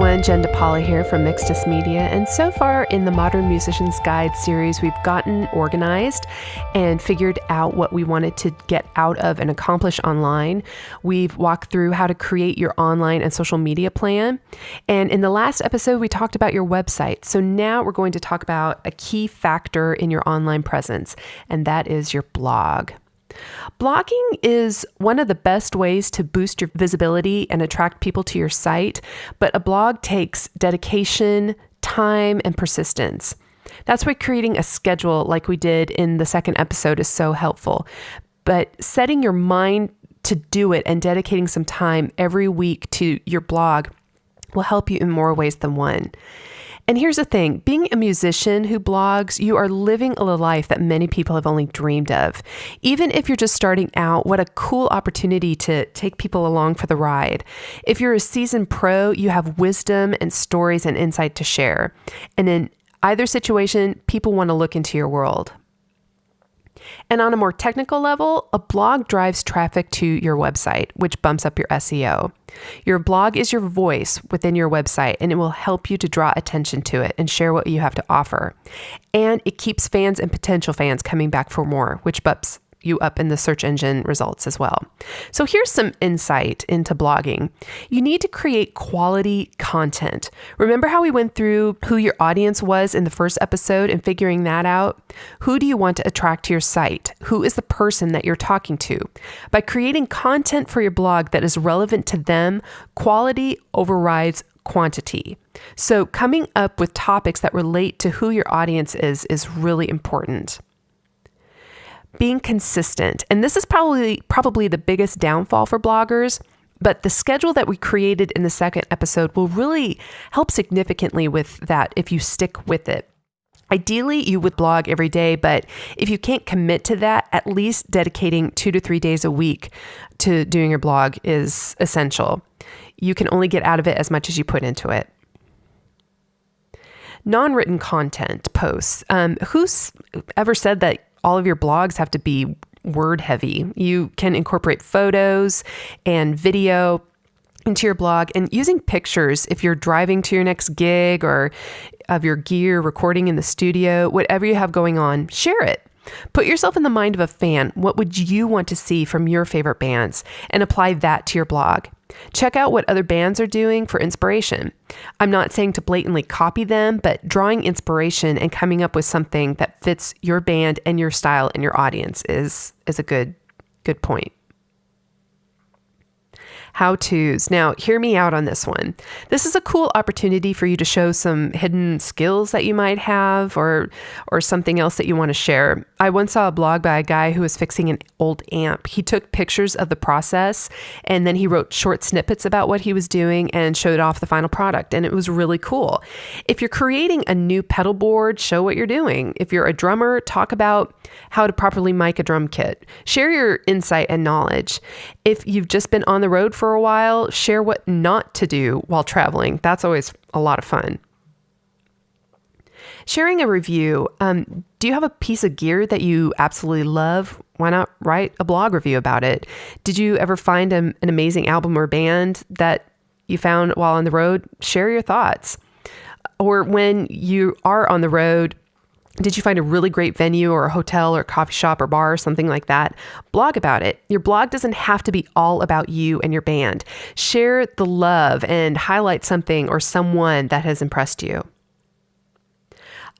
everyone, Jen DePaula here from Mixtus Media, and so far in the Modern Musician's Guide series, we've gotten organized and figured out what we wanted to get out of and accomplish online. We've walked through how to create your online and social media plan, and in the last episode, we talked about your website. So now we're going to talk about a key factor in your online presence, and that is your blog. Blogging is one of the best ways to boost your visibility and attract people to your site, but a blog takes dedication, time, and persistence. That's why creating a schedule like we did in the second episode is so helpful. But setting your mind to do it and dedicating some time every week to your blog will help you in more ways than one. And here's the thing, being a musician who blogs, you are living a life that many people have only dreamed of. Even if you're just starting out, what a cool opportunity to take people along for the ride. If you're a seasoned pro, you have wisdom and stories and insight to share. And in either situation, people want to look into your world. And on a more technical level, a blog drives traffic to your website, which bumps up your SEO. Your blog is your voice within your website, and it will help you to draw attention to it and share what you have to offer. And it keeps fans and potential fans coming back for more, which bumps you up in the search engine results as well. So here's some insight into blogging. You need to create quality content. Remember how we went through who your audience was in the first episode and figuring that out? Who do you want to attract to your site? Who is the person that you're talking to? By creating content for your blog that is relevant to them, quality overrides quantity. So coming up with topics that relate to who your audience is really important. Being consistent. And this is probably the biggest downfall for bloggers, but the schedule that we created in the second episode will really help significantly with that if you stick with it. Ideally, you would blog every day, but if you can't commit to that, at least dedicating 2 to 3 days a week to doing your blog is essential. You can only get out of it as much as you put into it. Non-written content posts. Who's ever said that all of your blogs have to be word heavy? You can incorporate photos and video into your blog, and using pictures if you're driving to your next gig or of your gear, recording in the studio, whatever you have going on, share it. Put yourself in the mind of a fan. What would you want to see from your favorite bands? And apply that to your blog. Check out what other bands are doing for inspiration. I'm not saying to blatantly copy them, but drawing inspiration and coming up with something that fits your band and your style and your audience is a good point. How-tos. Now, hear me out on this one. This is a cool opportunity for you to show some hidden skills that you might have or something else that you want to share. I once saw a blog by a guy who was fixing an old amp. He took pictures of the process and then he wrote short snippets about what he was doing and showed off the final product, and it was really cool. If you're creating a new pedal board, show what you're doing. If you're a drummer, talk about how to properly mic a drum kit. Share your insight and knowledge. If you've just been on the road for a while, share what not to do while traveling. That's always a lot of fun. Sharing a review. Do you have a piece of gear that you absolutely love? Why not write a blog review about it? Did you ever find an amazing album or band that you found while on the road? Share your thoughts. Or when you are on the road, did you find a really great venue or a hotel or coffee shop or bar or something like that? Blog about it. Your blog doesn't have to be all about you and your band. Share the love and highlight something or someone that has impressed you.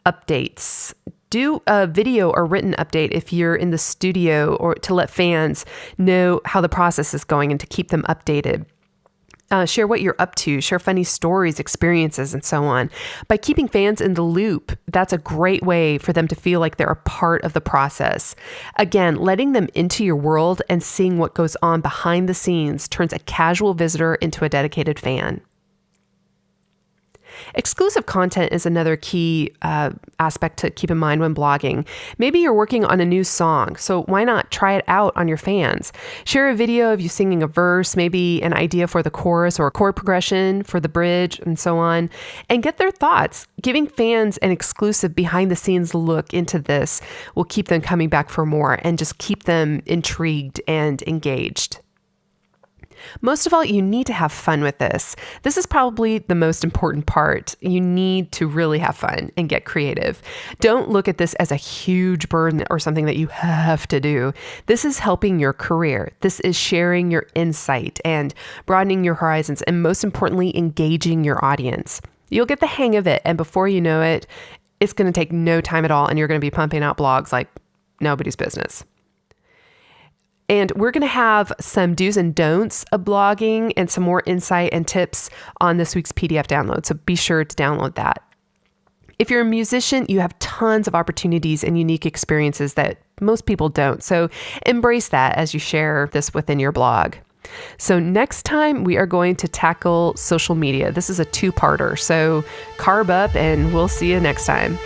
Updates. Do a video or written update if you're in the studio, or to let fans know how the process is going and to keep them updated. Share what you're up to, share funny stories, experiences, and so on. By keeping fans in the loop, that's a great way for them to feel like they're a part of the process. Again, letting them into your world and seeing what goes on behind the scenes turns a casual visitor into a dedicated fan. Exclusive content is another key aspect to keep in mind when blogging. Maybe you're working on a new song, so why not try it out on your fans? Share a video of you singing a verse, maybe an idea for the chorus or chord progression for the bridge and so on, and get their thoughts. Giving fans an exclusive behind-the-scenes look into this will keep them coming back for more and just keep them intrigued and engaged. Most of all, you need to have fun with this. This is probably the most important part. You need to really have fun and get creative. Don't look at this as a huge burden or something that you have to do. This is helping your career. This is sharing your insight and broadening your horizons, and most importantly, engaging your audience. You'll get the hang of it, and before you know it, it's going to take no time at all, and you're going to be pumping out blogs like nobody's business. And we're going to have some do's and don'ts of blogging and some more insight and tips on this week's PDF download. So be sure to download that. If you're a musician, you have tons of opportunities and unique experiences that most people don't. So embrace that as you share this within your blog. So next time we are going to tackle social media. This is a two-parter. So carb up and we'll see you next time.